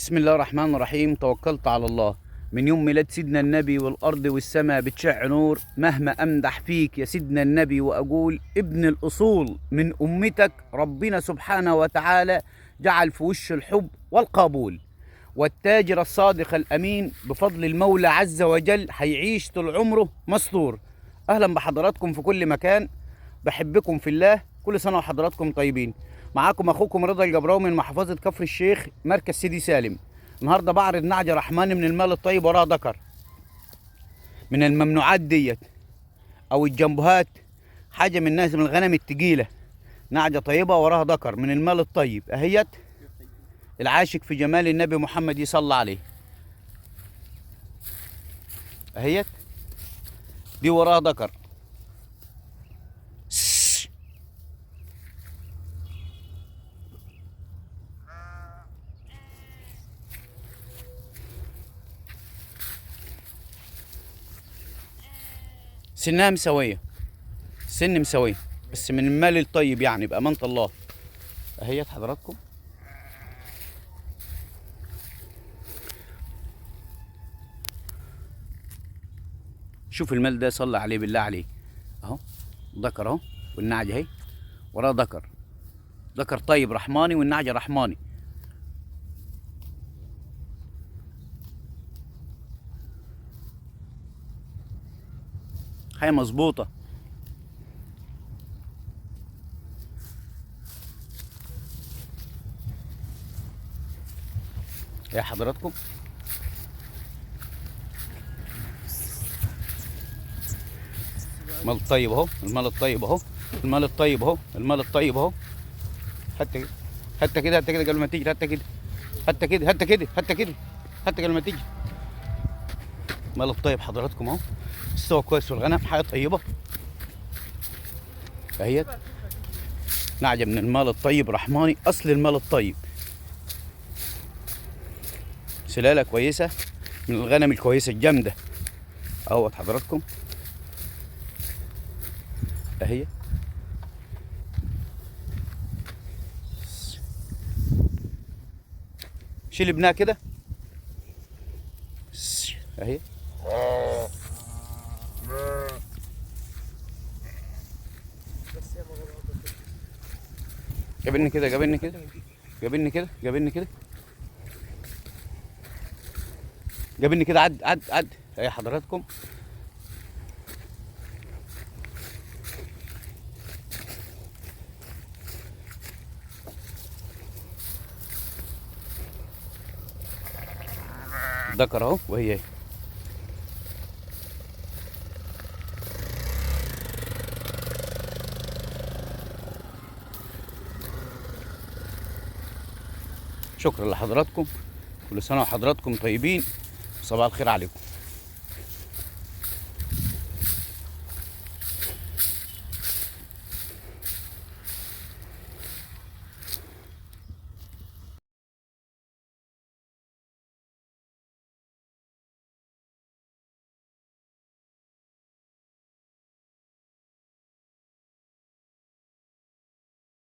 بسم الله الرحمن الرحيم. توكلت على الله. من يوم ميلاد سيدنا النبي والأرض والسماء بتشع نور، مهما أمدح فيك يا سيدنا النبي وأقول ابن الأصول من أمتك، ربنا سبحانه وتعالى جعل في وش الحب والقبول، والتاجر الصادق الأمين بفضل المولى عز وجل هيعيش طول عمره مستور. أهلا بحضراتكم في كل مكان، بحبكم في الله، كل سنة وحضراتكم طيبين. معاكم أخوكم رضا الجبراوي من محافظة كفر الشيخ، مركز سيدي سالم. النهارده بعرض نعجة رحماني من المال الطيب وراها ذكر، من الممنوعات ديت أو الجنبهات، حاجة من الناس من الغنم التقيلة. نعجة طيبة وراها ذكر من المال الطيب أهيت. العاشق في جمال النبي محمد يصلى عليه أهيت، دي وراها ذكر. سنها مسوية، سن مسوية، بس من المال الطيب يعني بأمانة الله أهيت حضراتكم. شوف المال ده، صلى عليه بالله عليه اهو، ذكر اهو، والنعجة اهي وراه ذكر، ذكر طيب رحماني والنعجة رحماني. حاجة مظبوطة. يا حضراتكم المال الطيب اهو، المال الطيب اهو، المال الطيب اهو، المال الطيب اهو. حتى حتى كده، حتى كده قبل ما تيجي، حتى كده، حتى كده، حتى كده، حتى كده، حتى قبل ما تيجي. المال الطيب حضراتكم اهو، استوى كويس في الغنم، حاجة طيبة اهيت. نعجة من المال الطيب رحماني، اصل المال الطيب، سلالة كويسة من الغنم الكويسة الجامدة اهوت حضراتكم اهي. شيل ابنها كده اهي. جابني كده، جابني كده، جابني كده، جابني كده، جابني كده، عد عد عد اهي حضراتكم. ذكر اهو وهي اهي. شكرا لحضراتكم، كل سنة وحضراتكم طيبين، صباح الخير عليكم.